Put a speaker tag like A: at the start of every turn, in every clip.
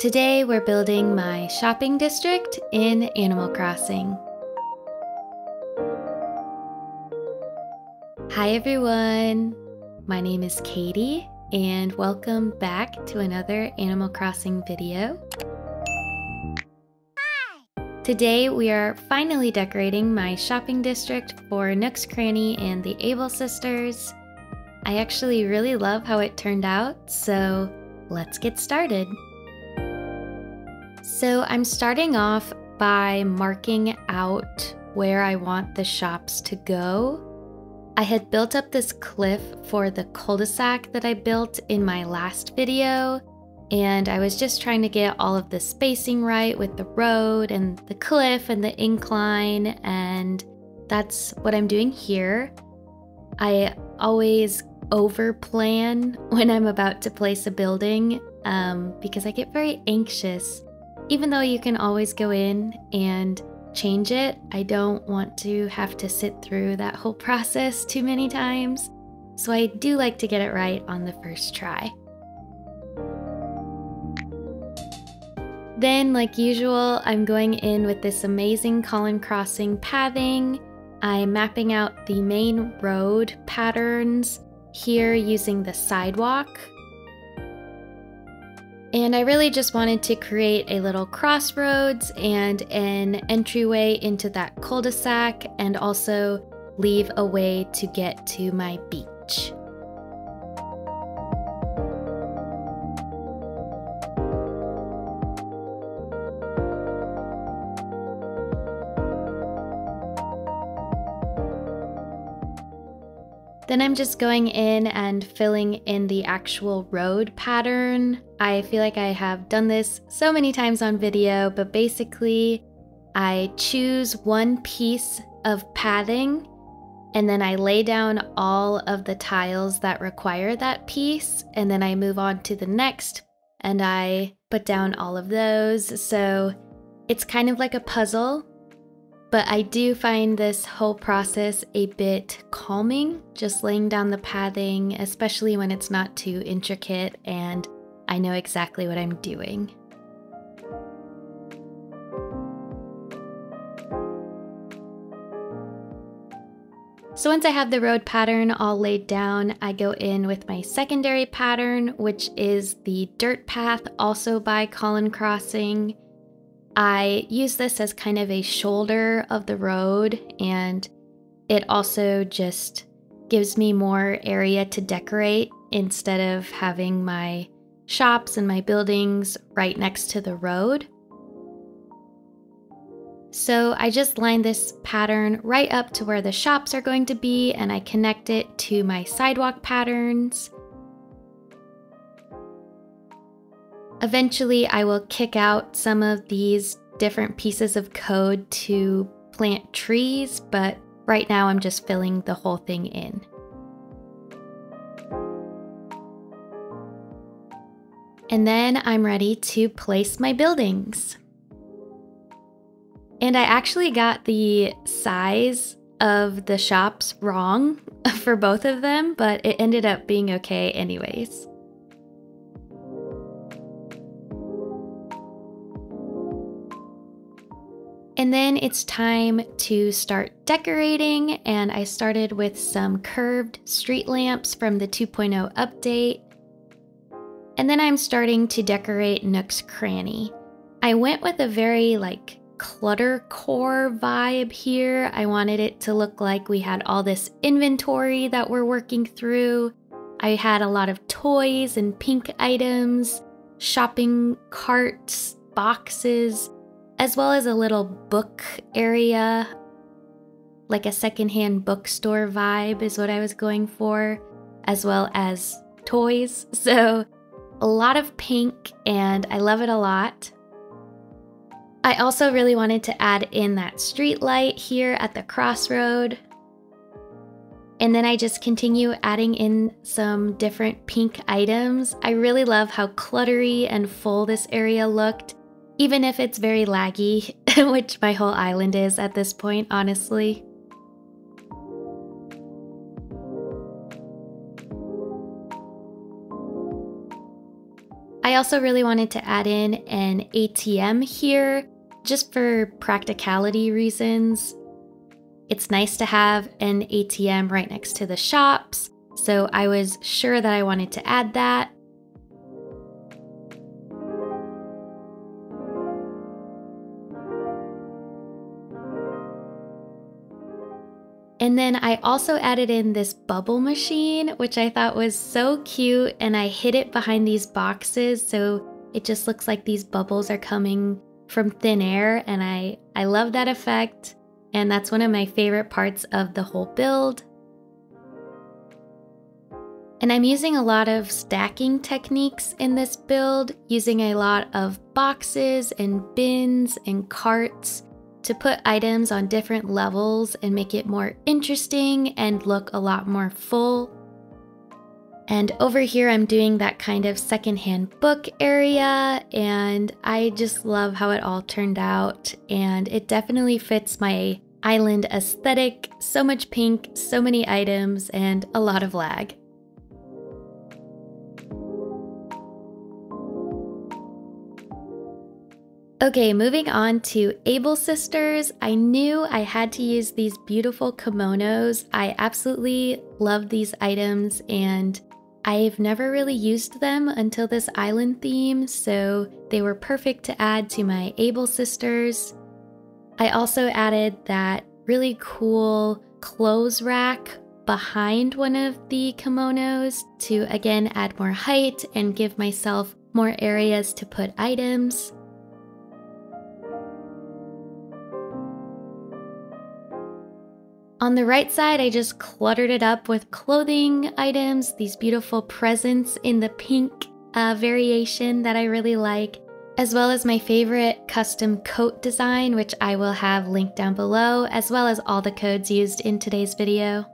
A: Today we're building my shopping district in Animal Crossing. Hi everyone! My name is Katy and welcome back to another Animal Crossing video. Today we are finally decorating my shopping district for Nook's Cranny and the Able sisters. I actually really love how it turned out, so let's get started. So I'm starting off by marking out where I want the shops to go. I had built up this cliff for the cul-de-sac that I built in my last video, and I was just trying to get all of the spacing right with the road and the cliff and the incline, and that's what I'm doing here. I always over-plan when I'm about to place a building because I get very anxious. Even though you can always go in and change it, I don't want to have to sit through that whole process too many times. So I do like to get it right on the first try. Then, like usual, I'm going in with this amazing Colin Crossing pathing. I'm mapping out the main road patterns here using the sidewalk. And I really just wanted to create a little crossroads and an entryway into that cul-de-sac, and also leave a way to get to my beach. Then I'm just going in and filling in the actual road pattern. I feel like I have done this so many times on video, but basically I choose one piece of pathing and then I lay down all of the tiles that require that piece, and then I move on to the next and I put down all of those. So it's kind of like a puzzle. But I do find this whole process a bit calming, just laying down the pathing, especially when it's not too intricate and I know exactly what I'm doing. So once I have the road pattern all laid down, I go in with my secondary pattern, which is the dirt path, also by Colin Crossing. I use this as kind of a shoulder of the road, and it also just gives me more area to decorate instead of having my shops and my buildings right next to the road. So I just line this pattern right up to where the shops are going to be, and I connect it to my sidewalk patterns. Eventually, I will kick out some of these different pieces of code to plant trees, but right now I'm just filling the whole thing in. And then I'm ready to place my buildings. And I actually got the size of the shops wrong for both of them, but it ended up being okay anyways. And then it's time to start decorating, and I started with some curved street lamps from the 2.0 update. And then I'm starting to decorate Nook's Cranny. I went with a very cluttercore vibe here. I wanted it to look like we had all this inventory that we're working through. I had a lot of toys and pink items, shopping carts, boxes, as well as a little book area, like a secondhand bookstore vibe is what I was going for, as well as toys. So a lot of pink, and I love it a lot. I also really wanted to add in that street light here at the crossroad. And then I just continue adding in some different pink items. I really love how cluttery and full this area looked, even if it's very laggy, which my whole island is at this point, honestly. I I also really wanted to add in an ATM here, just for practicality reasons. It's nice to have an ATM right next to the shops, so I was sure that I wanted to add that. And then I also added in this bubble machine, which I thought was so cute, and I hid it behind these boxes so it just looks like these bubbles are coming from thin air, and I love that effect, and that's one of my favorite parts of the whole build. And I'm using a lot of stacking techniques in this build, using a lot of boxes and bins and carts to put items on different levels and make it more interesting and look a lot more full. And over here I'm doing that kind of secondhand book area, and I just love how it all turned out, and it definitely fits my island aesthetic. So much pink, so many items, and a lot of lag. Okay, moving on to Able Sisters. I knew I had to use these beautiful kimonos. I absolutely love these items, and I've never really used them until this island theme, so they were perfect to add to my Able Sisters. I also added that really cool clothes rack behind one of the kimonos to again add more height and give myself more areas to put items. On the right side, I just cluttered it up with clothing items, these beautiful presents in the pink variation that I really like, as well as my favorite custom coat design, which I will have linked down below, as well as all the codes used in today's video.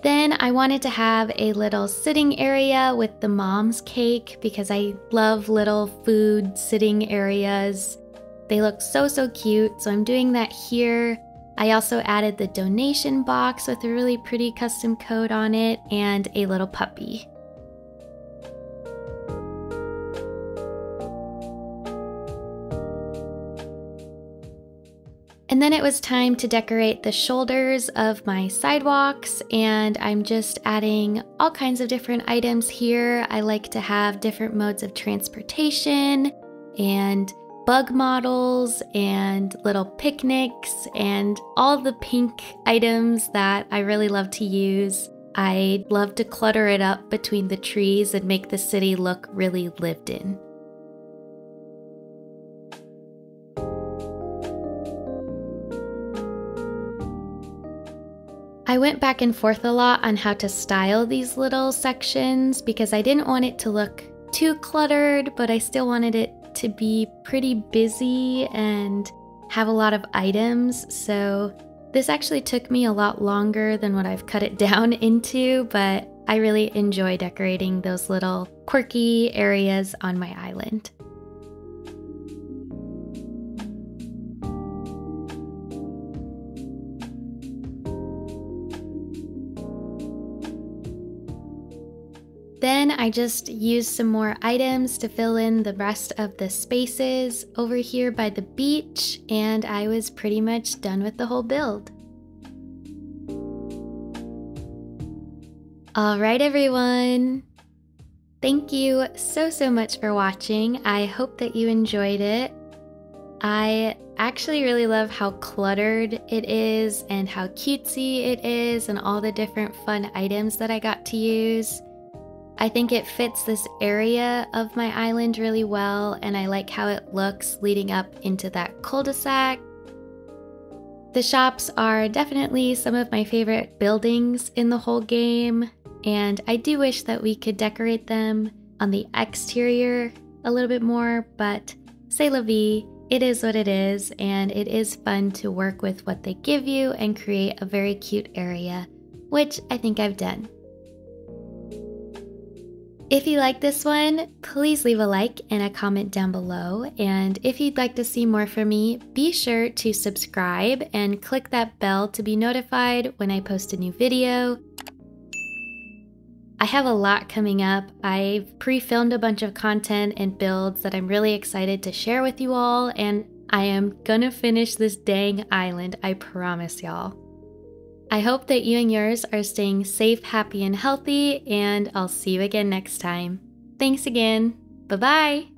A: Then I wanted to have a little sitting area with the mom's cake because I love little food sitting areas. They look so cute, so I'm doing that here. I also added the donation box with a really pretty custom code on it and a little puppy. And then it was time to decorate the shoulders of my sidewalks, and I'm just adding all kinds of different items here. I like to have different modes of transportation and bug models and little picnics and all the pink items that I really love to use. I love to clutter it up between the trees and make the city look really lived in. I went back and forth a lot on how to style these little sections because I didn't want it to look too cluttered, but I still wanted it to be pretty busy and have a lot of items. So this actually took me a lot longer than what I've cut it down into, but I really enjoy decorating those little quirky areas on my island. Then I just used some more items to fill in the rest of the spaces over here by the beach, and I was pretty much done with the whole build. All right, everyone. Thank you so much for watching. I hope that you enjoyed it. I actually really love how cluttered it is and how cutesy it is and all the different fun items that I got to use. I think it fits this area of my island really well, and I like how it looks leading up into that cul-de-sac. The shops are definitely some of my favorite buildings in the whole game, and I do wish that we could decorate them on the exterior a little bit more, but c'est la vie, it is what it is, and it is fun to work with what they give you and create a very cute area, which I think I've done. If you like this one, please leave a like and a comment down below. And if you'd like to see more from me, be sure to subscribe and click that bell to be notified when I post a new video. I have a lot coming up. I've pre-filmed a bunch of content and builds that I'm really excited to share with you all, and I am gonna finish this dang island, I promise y'all. I hope that you and yours are staying safe, happy, and healthy, and I'll see you again next time. Thanks again. Bye-bye.